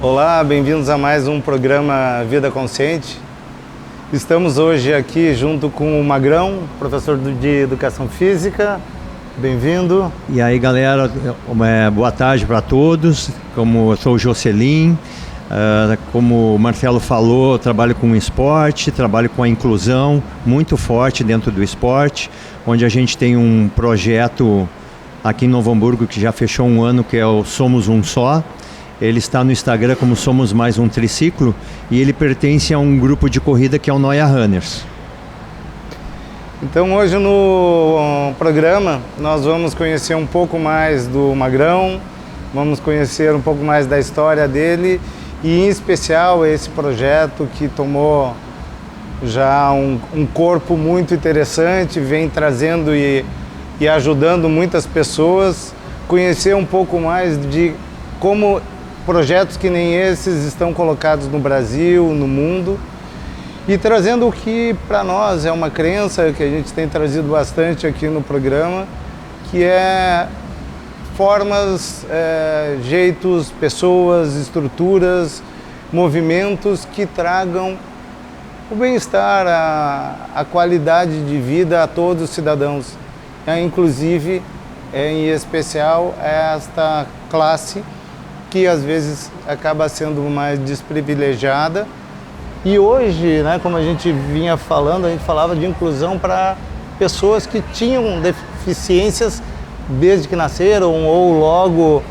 Olá, bem-vindos a mais um programa Vida Consciente. Estamos hoje aqui junto com o Magrão, professor de Educação Física. Bem-vindo. E aí, galera, boa tarde para todos. Como eu sou o Jocelyn, como o Marcelo falou, eu trabalho com esporte, trabalho com a inclusão muito forte dentro do esporte, onde a gente tem um projeto aqui em Novo Hamburgo que já fechou um ano, que é o Somos Um Só. Ele está no Instagram como Somos Mais Um Triciclo e ele pertence a um grupo de corrida que é o Noia Runners. Então hoje no programa nós vamos conhecer um pouco mais do Magrão, vamos conhecer um pouco mais da história dele e em especial esse projeto que tomou já um corpo muito interessante, vem trazendo e ajudando muitas pessoas, conhecer um pouco mais de como projetos que nem esses estão colocados no Brasil, no mundo, e trazendo o que para nós é uma crença que a gente tem trazido bastante aqui no programa, que é formas, jeitos, pessoas, estruturas, movimentos que tragam o bem-estar, a qualidade de vida a todos os cidadãos, inclusive, em especial, esta classe que às vezes acaba sendo mais desprivilegiada. E hoje, né, como a gente vinha falando, a gente falava de inclusão para pessoas que tinham deficiências desde que nasceram ou logo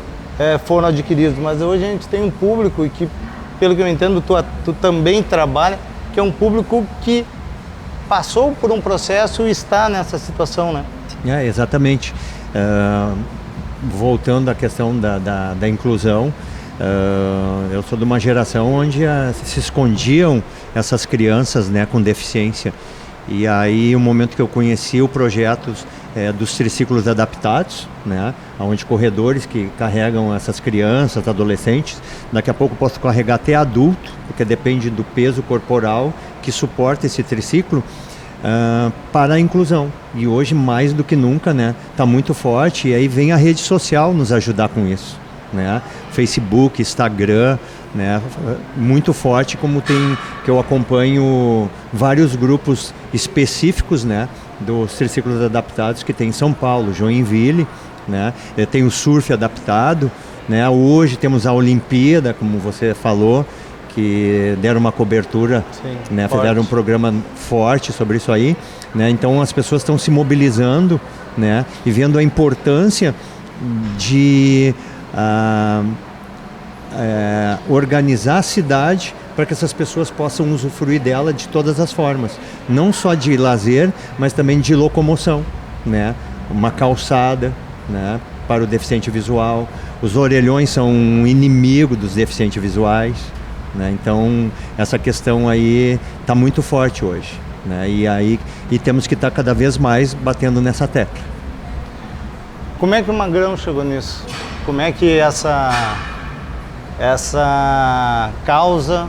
foram adquiridos. Mas hoje a gente tem um público que, pelo que eu entendo, tu também trabalha, que é um público que passou por um processo e está nessa situação, né? Exatamente. Voltando à questão da inclusão, eu sou de uma geração onde se escondiam essas crianças, né, com deficiência. E aí, o momento que eu conheci o projeto dos triciclos adaptados, né, onde corredores que carregam essas crianças, adolescentes, daqui a pouco posso carregar até adulto, porque depende do peso corporal que suporta esse triciclo, para a inclusão. E hoje, mais do que nunca, né, tá muito forte, e aí vem a rede social nos ajudar com isso, né? Facebook, Instagram, né, muito forte, como tem, que eu acompanho vários grupos específicos, né, dos triciclos adaptados que tem em São Paulo, Joinville, né? Tem o surf adaptado, né? Hoje temos a Olimpíada, como você falou, que deram uma cobertura, sim, né, fizeram um programa forte sobre isso aí, né? Então as pessoas estão se mobilizando, né, e vendo a importância de organizar a cidade para que essas pessoas possam usufruir dela de todas as formas, não só de lazer, mas também de locomoção, né? Uma calçada, né, para o deficiente visual. Os orelhões são um inimigo dos deficientes visuais, né? Então essa questão aí está muito forte hoje, né? E temos que estar cada vez mais batendo nessa tecla. Como é que o Magrão chegou nisso? Como é que essa causa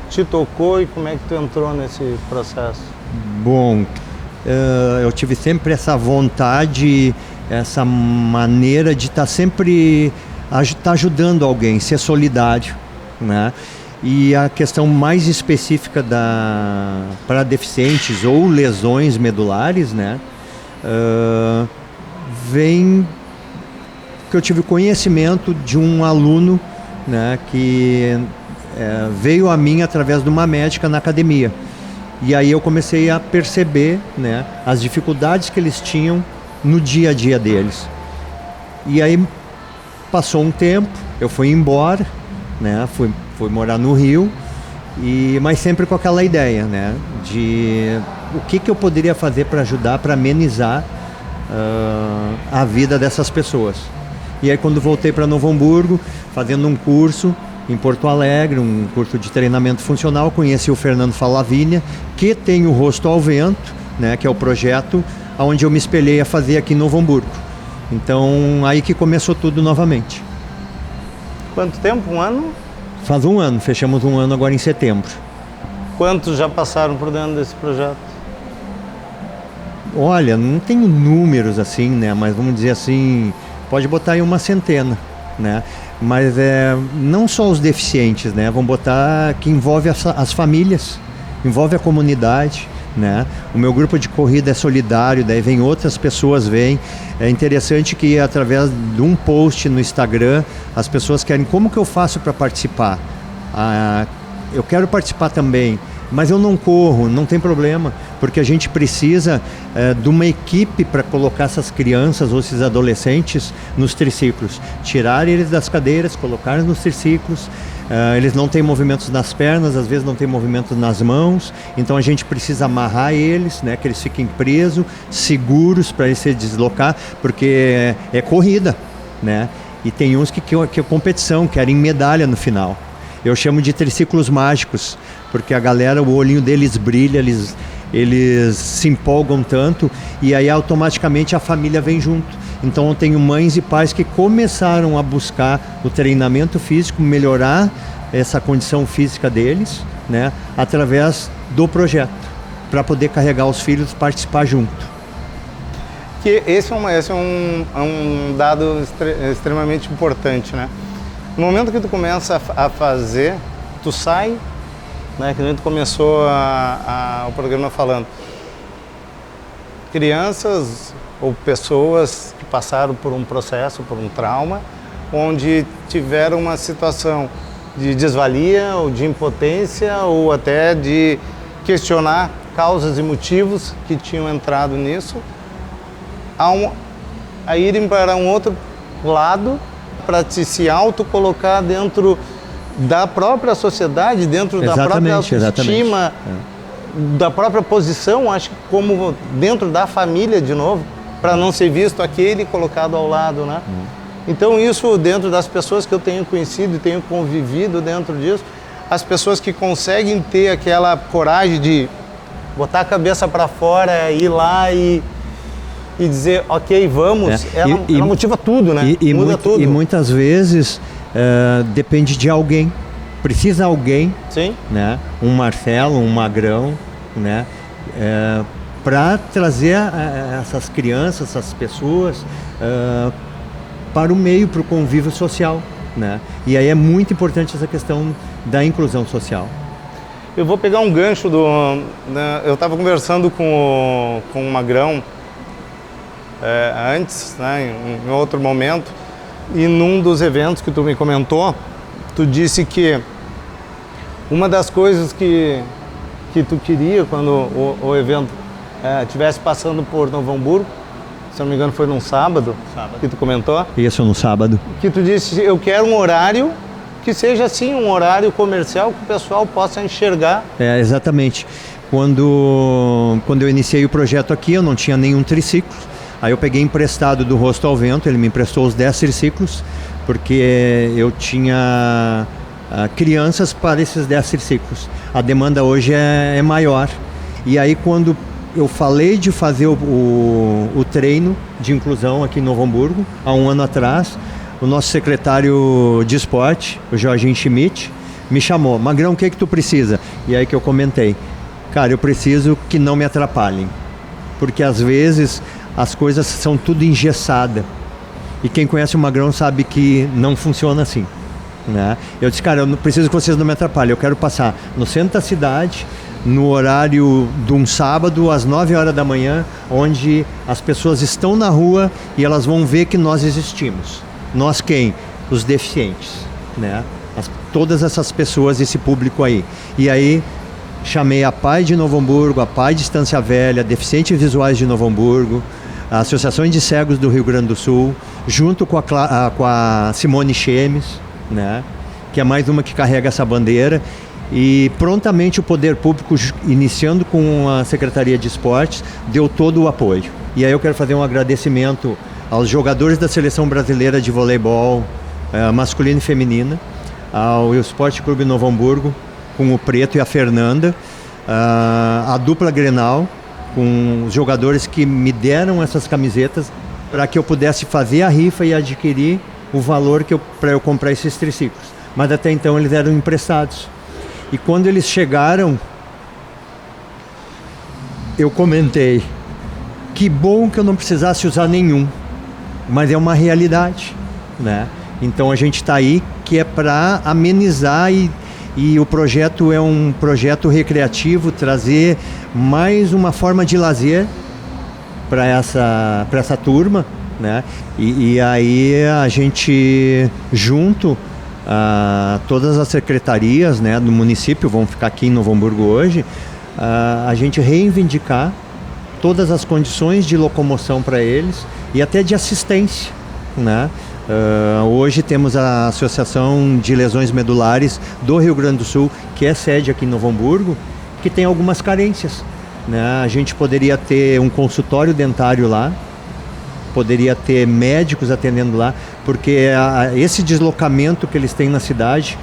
te tocou e como é que tu entrou nesse processo? Bom, eu tive sempre essa vontade, essa maneira de estar sempre ajudando alguém, ser solidário, né? E a questão mais específica para deficientes ou lesões medulares, né, vem que eu tive conhecimento de um aluno, né, que veio a mim através de uma médica na academia. E aí eu comecei a perceber, né, as dificuldades que eles tinham no dia a dia deles. E aí passou um tempo, eu fui embora, né, fui morar no Rio, mas sempre com aquela ideia, né, de o que eu poderia fazer para ajudar, para amenizar a vida dessas pessoas. E aí quando voltei para Novo Hamburgo, fazendo um curso em Porto Alegre, um curso de treinamento funcional, conheci o Fernando Falavinha, que tem o Rosto ao Vento, né, que é o projeto onde eu me espelhei a fazer aqui em Novo Hamburgo. Então, aí que começou tudo novamente. Quanto tempo? Um ano? Faz um ano, fechamos um ano agora em setembro. Quantos já passaram por dentro desse projeto? Olha, não tenho números assim, né, mas vamos dizer assim, pode botar aí uma centena, né? Mas não só os deficientes, né? Vamos botar que envolve as famílias, envolve a comunidade, né? O meu grupo de corrida é solidário, daí vem outras pessoas, É interessante que através de um post no Instagram, as pessoas querem, como que eu faço para participar? Eu quero participar também, mas eu não corro, não tem problema, porque a gente precisa de uma equipe para colocar essas crianças ou esses adolescentes nos triciclos, tirar eles das cadeiras, colocar nos triciclos. Eles não têm movimentos nas pernas, às vezes não têm movimentos nas mãos, então a gente precisa amarrar eles, né, que eles fiquem presos, seguros para eles se deslocar, porque é corrida, né? E tem uns que é competição, querem medalha no final. Eu chamo de triciclos mágicos, porque a galera, o olhinho deles brilha, eles se empolgam tanto, e aí automaticamente a família vem junto. Então eu tenho mães e pais que começaram a buscar o treinamento físico, melhorar essa condição física deles, né, através do projeto, para poder carregar os filhos e participar junto. Que esse é um dado extremamente importante, né? No momento que tu começa a fazer, tu sai, né, que a gente começou o programa falando, crianças ou pessoas que passaram por um processo, por um trauma, onde tiveram uma situação de desvalia ou de impotência ou até de questionar causas e motivos que tinham entrado nisso, a irem para um outro lado para se autocolocar dentro da própria sociedade, dentro da própria autoestima, da própria posição, acho que como dentro da família de novo, para não ser visto aquele colocado ao lado, né? Então isso dentro das pessoas que eu tenho conhecido e tenho convivido dentro disso, as pessoas que conseguem ter aquela coragem de botar a cabeça para fora, ir lá e dizer, ok, vamos, ela motiva tudo, né? Muda tudo. E muitas vezes depende de alguém, precisa alguém, sim, né? Um Marcelo, um Magrão, né? Para trazer essas crianças, essas pessoas para o meio, para o convívio social, né? E aí é muito importante essa questão da inclusão social. Eu vou pegar um gancho eu estava conversando com o Magrão antes, né, em outro momento, e num dos eventos que tu me comentou, tu disse que uma das coisas que tu queria quando o evento estivesse passando por Novo Hamburgo, se não me engano foi num sábado, que tu comentou. Isso, no sábado. Que tu disse, eu quero um horário que seja assim, um horário comercial que o pessoal possa enxergar. Exatamente. Quando eu iniciei o projeto aqui, eu não tinha nenhum triciclo. Aí eu peguei emprestado do Rosto ao Vento, ele me emprestou os 10 triciclos, porque eu tinha crianças para esses 10 triciclos. A demanda hoje é maior. E aí quando eu falei de fazer o treino de inclusão aqui em Novo Hamburgo, há um ano atrás, o nosso secretário de esporte, o Jorginho Schmidt, me chamou, Magrão, o que tu precisa? E aí que eu comentei, cara, eu preciso que não me atrapalhem, porque às vezes as coisas são tudo engessadas, e quem conhece o Magrão sabe que não funciona assim, né? Eu disse, cara, eu não preciso que vocês não me atrapalhem, eu quero passar no centro da cidade, no horário de um sábado, às 9 horas da manhã, onde as pessoas estão na rua e elas vão ver que nós existimos. Nós quem? Os deficientes, né? Todas essas pessoas, esse público aí. E aí chamei a PAI de Novo Hamburgo, a PAI de Estância Velha, Deficientes Visuais de Novo Hamburgo, a Associação de Cegos do Rio Grande do Sul, junto com a Simone Chemes, né? Que é mais uma que carrega essa bandeira. E prontamente o poder público, iniciando com a Secretaria de Esportes, deu todo o apoio. E aí eu quero fazer um agradecimento aos jogadores da Seleção Brasileira de Voleibol masculino e feminina, ao Esporte Clube Novo Hamburgo, com o Preto e a Fernanda, a dupla Grenal, com os jogadores que me deram essas camisetas para que eu pudesse fazer a rifa e adquirir o valor para eu comprar esses triciclos. Mas até então eles eram emprestados. E quando eles chegaram, eu comentei, que bom que eu não precisasse usar nenhum, mas é uma realidade, né? Então a gente está aí que é para amenizar e o projeto é um projeto recreativo, trazer mais uma forma de lazer para essa turma, né? E aí a gente junto a todas as secretarias, né, do município, vão ficar aqui em Novo Hamburgo hoje, a gente reivindicar todas as condições de locomoção para eles e até de assistência, né? Hoje temos a Associação de Lesões Medulares do Rio Grande do Sul, que é sede aqui em Novo Hamburgo, que tem algumas carências, né? A gente poderia ter um consultório dentário lá, poderia ter médicos atendendo lá, porque esse deslocamento que eles têm na cidade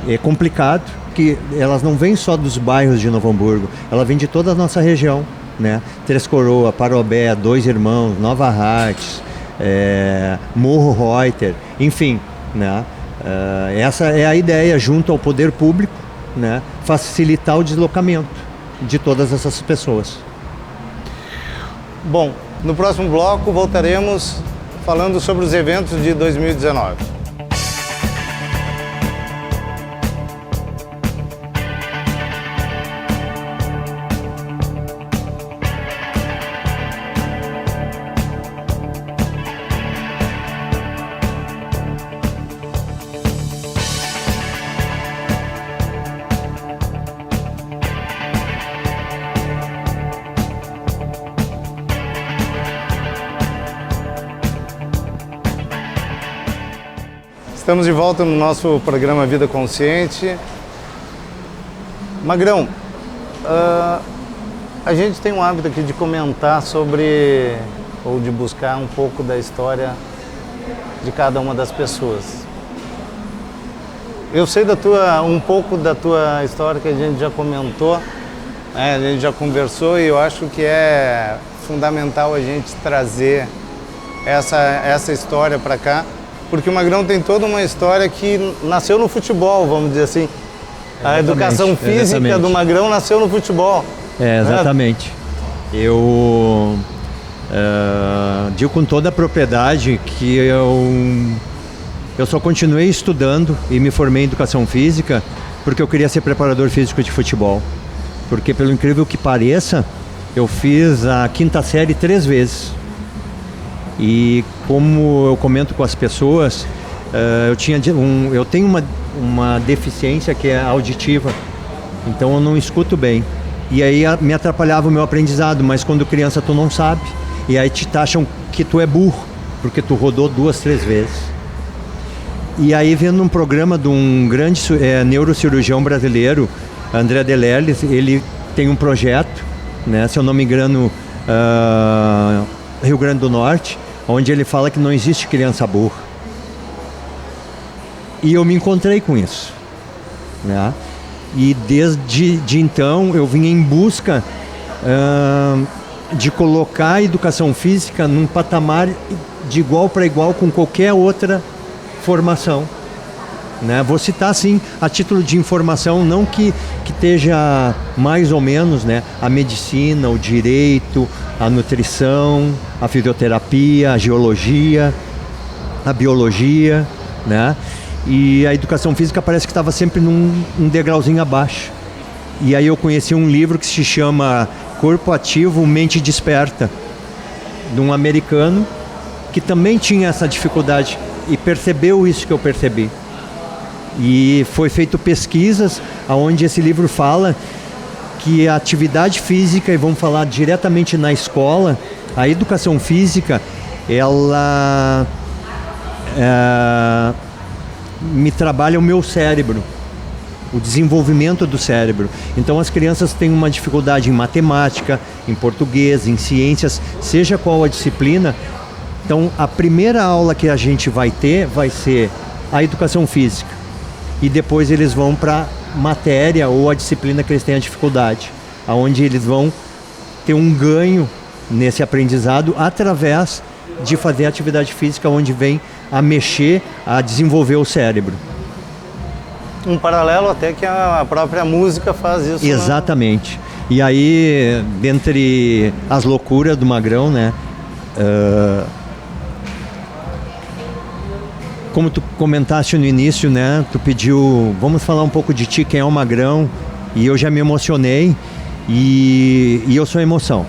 é complicado, que elas não vêm só dos bairros de Novo Hamburgo, ela vem de toda a nossa região, né? Três Coroas, Parobé, Dois Irmãos, Nova Hartz, Morro Reuter, enfim, né? Essa é a ideia, junto ao poder público, né? Facilitar o deslocamento de todas essas pessoas. Bom, no próximo bloco voltaremos falando sobre os eventos de 2019. Estamos de volta no nosso programa Vida Consciente. Magrão, a gente tem um hábito aqui de comentar sobre, ou de buscar um pouco da história de cada uma das pessoas. Eu sei um pouco da tua história que a gente já comentou, né? A gente já conversou, e eu acho que é fundamental a gente trazer essa história para cá, porque o Magrão tem toda uma história que nasceu no futebol, vamos dizer assim. A educação física do Magrão nasceu no futebol. Exatamente. Eu digo com toda a propriedade que eu só continuei estudando e me formei em educação física porque eu queria ser preparador físico de futebol. Porque, pelo incrível que pareça, eu fiz a 5ª série 3 vezes. E como eu comento com as pessoas, eu tenho uma deficiência que é auditiva, então eu não escuto bem. E aí me atrapalhava o meu aprendizado, mas quando criança tu não sabe. E aí te taxam que tu é burro, porque tu rodou 2, 3 vezes. E aí vendo um programa de um grande neurocirurgião brasileiro, André Delerles, ele tem um projeto, né, se eu não me engano, Rio Grande do Norte, onde ele fala que não existe criança burra. E eu me encontrei com isso, né? E desde então eu vim em busca de colocar a educação física num patamar de igual para igual com qualquer outra formação, né? Vou citar assim a título de informação, não que esteja mais ou menos, né, a medicina, o direito, a nutrição, a fisioterapia, a geologia, a biologia, né? e a educação física parece que estava sempre um degrauzinho abaixo. E aí eu conheci um livro que se chama Corpo Ativo, Mente Desperta, de um americano que também tinha essa dificuldade e percebeu isso que eu percebi. E foi feito pesquisas onde esse livro fala que a atividade física, e vamos falar diretamente na escola, a educação física, ela me trabalha o meu cérebro, o desenvolvimento do cérebro. Então as crianças têm uma dificuldade em matemática, em português, em ciências, seja qual a disciplina. Então a primeira aula que a gente vai ter vai ser a educação física. E depois eles vão para matéria ou a disciplina que eles têm a dificuldade, onde eles vão ter um ganho nesse aprendizado através de fazer atividade física, onde vem a mexer, a desenvolver o cérebro. Um paralelo até que a própria música faz isso. Exatamente. Né? E aí, dentre as loucuras do Magrão, né? Como tu comentaste no início, né? Tu pediu, vamos falar um pouco de ti, quem é o Magrão, e eu já me emocionei, e eu sou emoção.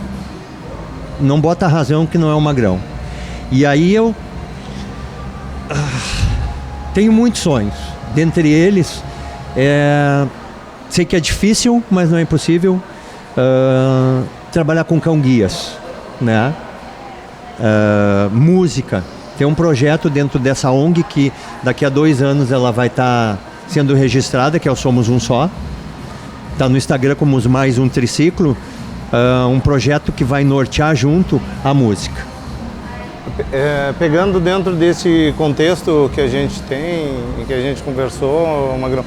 Não bota razão que não é o Magrão. E aí eu tenho muitos sonhos. Dentre eles, sei que é difícil, mas não é impossível, trabalhar com cão-guias, né? Música. Tem um projeto dentro dessa ONG que daqui a 2 anos ela vai estar sendo registrada, que é o Somos Um Só. Está no Instagram como os Mais Um Triciclo. Um projeto que vai nortear junto a música. Pegando dentro desse contexto que a gente tem, que a gente conversou, Magrão,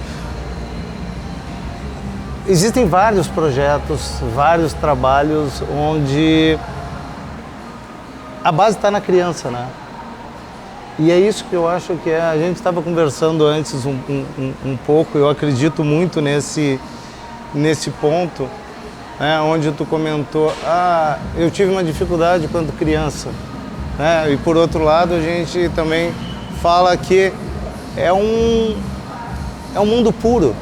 existem vários projetos, vários trabalhos onde a base está na criança, né? E é isso que eu acho que a gente estava conversando antes um pouco, eu acredito muito nesse ponto, né, onde tu comentou, eu tive uma dificuldade quando criança. E por outro lado, a gente também fala que é um mundo puro.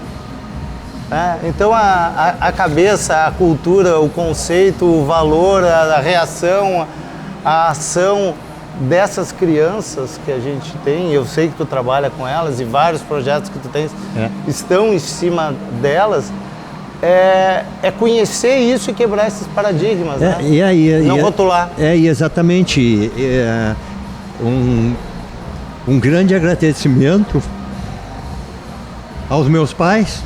Então a cabeça, a cultura, o conceito, o valor, a reação, a ação dessas crianças que a gente tem, eu sei que tu trabalha com elas e vários projetos que tu tens estão em cima delas, é conhecer isso e quebrar esses paradigmas, né? Não rotular. Exatamente. Um grande agradecimento aos meus pais,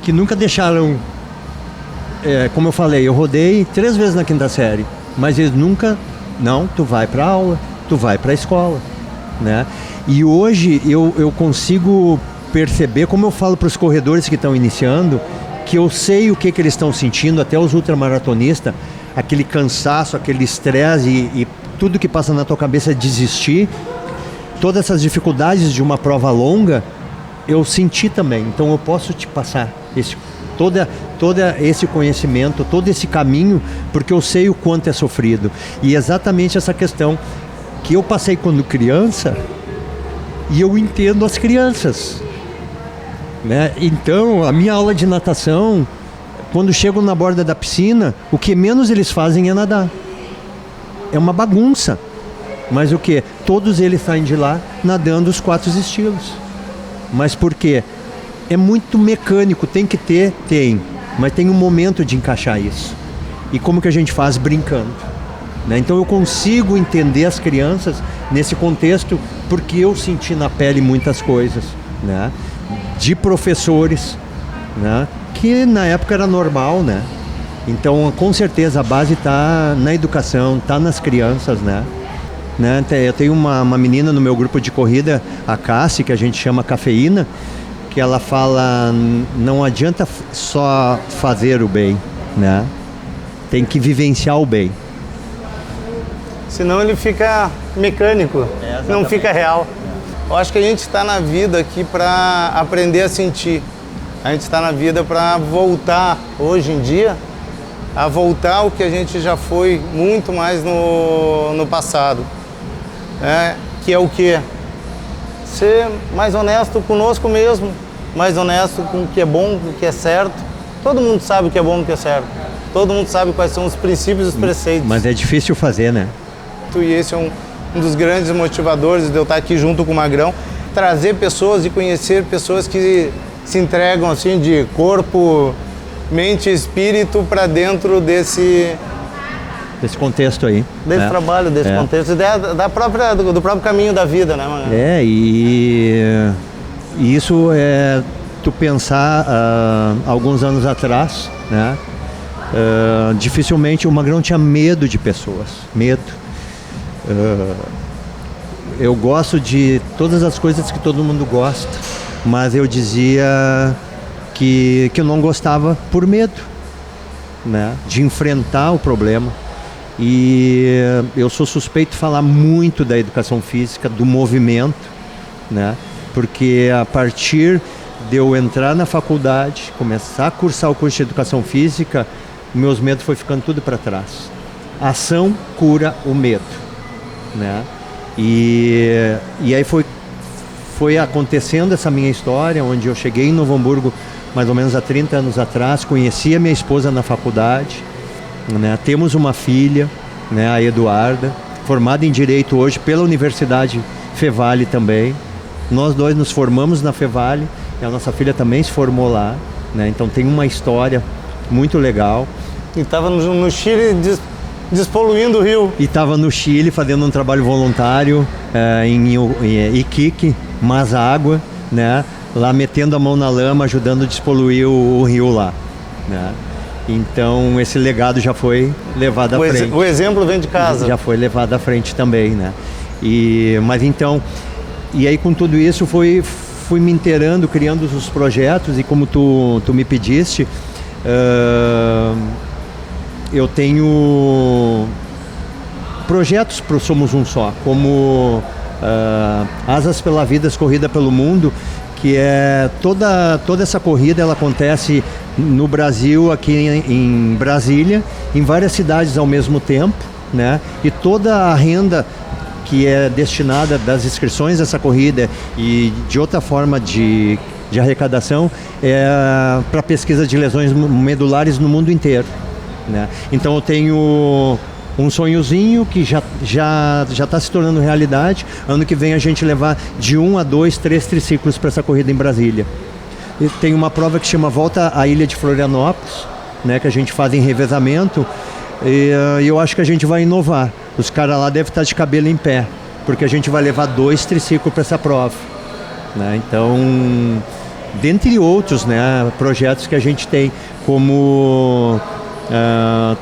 que nunca deixaram, como eu falei, eu rodei 3 vezes na 5ª série, mas eles nunca, não, tu vai para aula, tu vai para a escola, né? E hoje eu consigo perceber, como eu falo para os corredores que estão iniciando, que eu sei o que eles estão sentindo, até os ultramaratonistas, aquele cansaço, aquele estresse e tudo que passa na tua cabeça é desistir. Todas essas dificuldades de uma prova longa, eu senti também. Então eu posso te passar todo esse conhecimento, todo esse caminho, porque eu sei o quanto é sofrido. E exatamente essa questão que eu passei quando criança, e eu entendo as crianças, né? Então, a minha aula de natação, quando chegam na borda da piscina, o que menos eles fazem é nadar. É uma bagunça. Mas o que? Todos eles saem de lá nadando os 4 estilos. Mas por quê? É muito mecânico, tem que ter, tem. Mas tem um momento de encaixar isso. E como que a gente faz? Brincando, né? Então eu consigo entender as crianças nesse contexto, porque eu senti na pele muitas coisas, né? De professores, né? Que na época era normal, né? Então com certeza a base está na educação, está nas crianças, né? Eu tenho uma menina no meu grupo de corrida, a Cassi, que a gente chama Cafeína, que ela fala, não adianta só fazer o bem, né? Tem que vivenciar o bem. Senão ele fica mecânico, não fica real. Eu acho que a gente está na vida aqui para aprender a sentir. A gente está na vida para voltar, hoje em dia, a voltar ao que a gente já foi muito mais no passado. Que é o quê? ser mais honesto conosco mesmo, mais honesto com o que é bom, com o que é certo. Todo mundo sabe o que é bom e o que é certo. Todo mundo sabe quais são os princípios e os preceitos. Mas é difícil fazer, né? E esse é um dos grandes motivadores de eu estar aqui junto com o Magrão, trazer pessoas e conhecer pessoas que se entregam assim de corpo, mente e espírito para dentro desse contexto aí. Desse trabalho, desse contexto, do próprio caminho da vida, né, Magrão? E isso é tu pensar alguns anos atrás, né? Dificilmente o Magrão tinha medo de pessoas, medo. Eu gosto de todas as coisas que todo mundo gosta, mas eu dizia que eu não gostava por medo, né? De enfrentar o problema. E eu sou suspeito de falar muito da educação física, do movimento, né? Porque a partir de eu entrar na faculdade, começar a cursar o curso de educação física, meus medos foi ficando tudo para trás. A ação cura o medo, né? E aí foi acontecendo essa minha história, onde eu cheguei em Novo Hamburgo mais ou menos há 30 anos atrás, conheci a minha esposa na faculdade, né? Temos uma filha, né, a Eduarda, formada em Direito hoje pela Universidade Fevale também. Nós dois nos formamos na Fevale e a nossa filha também se formou lá, né? Então tem uma história muito legal. E estava no Chile despoluindo o rio. E estava no Chile fazendo um trabalho voluntário em Iquique, Mazágua, né? Lá metendo a mão na lama, ajudando a despoluir o rio lá, né? Então esse legado já foi levado à frente. O exemplo vem de casa. Já foi levado à frente também, né? Mas então, e aí com tudo isso fui me inteirando, criando os projetos, e como tu me pediste, eu tenho projetos para o Somos Um Só, como Asas pela Vida, Corrida pelo Mundo, que é toda essa corrida, ela acontece no Brasil, aqui em Brasília, em várias cidades ao mesmo tempo, né? E toda a renda que é destinada das inscrições dessa corrida e de outra forma de arrecadação é para pesquisa de lesões medulares no mundo inteiro, né? Então eu tenho um sonhozinho que já está se tornando realidade. Ano que vem a gente levar de 1 a 2, 3 triciclos para essa corrida em Brasília. E tem uma prova que chama Volta à Ilha de Florianópolis, né, que a gente faz em revezamento, e eu acho que a gente vai inovar. Os caras lá devem estar de cabelo em pé, porque a gente vai levar 2 triciclos para essa prova, né? Então, dentre outros, né, projetos que a gente tem, como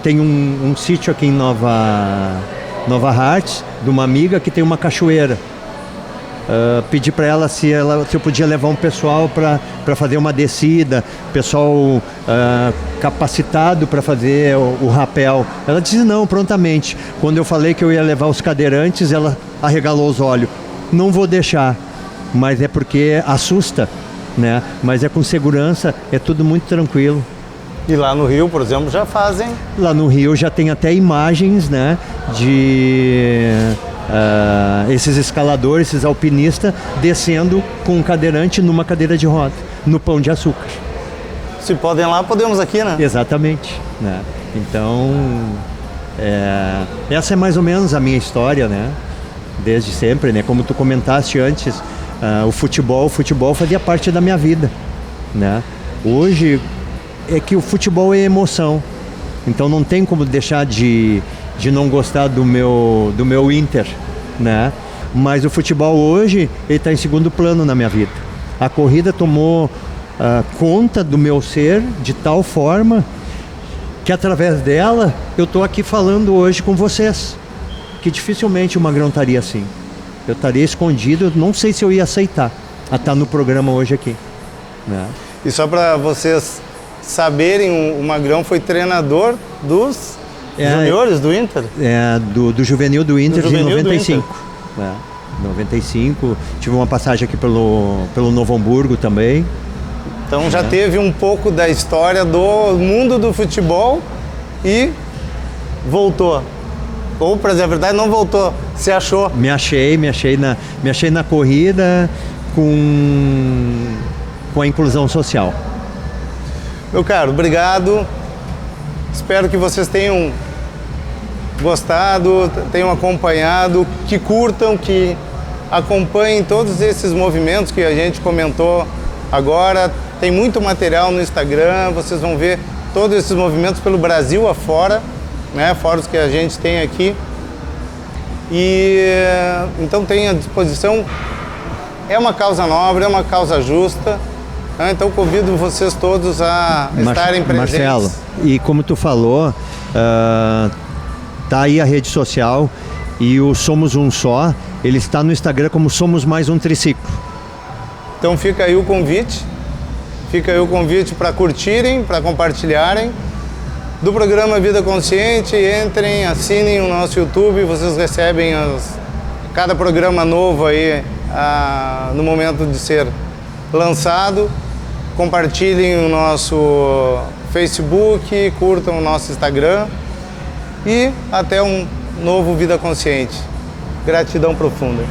tem um sítio aqui em Nova Hartz, de uma amiga que tem uma cachoeira. Pedi para ela se eu podia levar um pessoal para fazer uma descida, pessoal capacitado para fazer o rapel. Ela disse não, prontamente. Quando eu falei que eu ia levar os cadeirantes, ela arregalou os olhos. Não vou deixar, mas é porque assusta, né? Mas é com segurança, é tudo muito tranquilo. E lá no Rio, por exemplo, já fazem? Lá no Rio já tem até imagens, né, de esses escaladores, esses alpinistas descendo com um cadeirante numa cadeira de roda, no Pão de Açúcar. Se podem lá, podemos aqui, né? Exatamente, né? Então, essa é mais ou menos a minha história, né? Desde sempre, né? Como tu comentaste antes, o futebol fazia parte da minha vida, né? Hoje é que o futebol é emoção, então não tem como deixar de não gostar do meu Inter, né? Mas o futebol hoje, ele está em segundo plano na minha vida. A corrida tomou conta do meu ser de tal forma que através dela eu estou aqui falando hoje com vocês, que dificilmente o Magrão estaria assim. Eu estaria escondido, não sei se eu ia aceitar a estar no programa hoje aqui, né? E só para vocês saberem, o Magrão foi treinador dos juniores do Inter? Do juvenil do Inter de 95. Do Inter. 95, tive uma passagem aqui pelo Novo Hamburgo também. Então já teve um pouco da história do mundo do futebol e voltou. Ou, para dizer a verdade, não voltou, Se achou? Me achei na corrida com a inclusão social. Meu caro, obrigado. Espero que vocês tenham gostado, tenham acompanhado, que curtam, que acompanhem todos esses movimentos que a gente comentou agora. Tem muito material no Instagram, vocês vão ver todos esses movimentos pelo Brasil afora, né? Fora os que a gente tem aqui. E então tem à disposição, é uma causa nobre, é uma causa justa, né? Então convido vocês todos a estarem presentes. Marcelo, e como tu falou, tá aí a rede social e o Somos Um Só, ele está no Instagram como Somos Mais Um Triciclo. Então fica aí o convite para curtirem, para compartilharem do programa Vida Consciente. Entrem, assinem o nosso YouTube, vocês recebem cada programa novo aí no momento de ser lançado. Compartilhem o nosso Facebook, curtam o nosso Instagram e até um novo Vida Consciente. Gratidão profunda.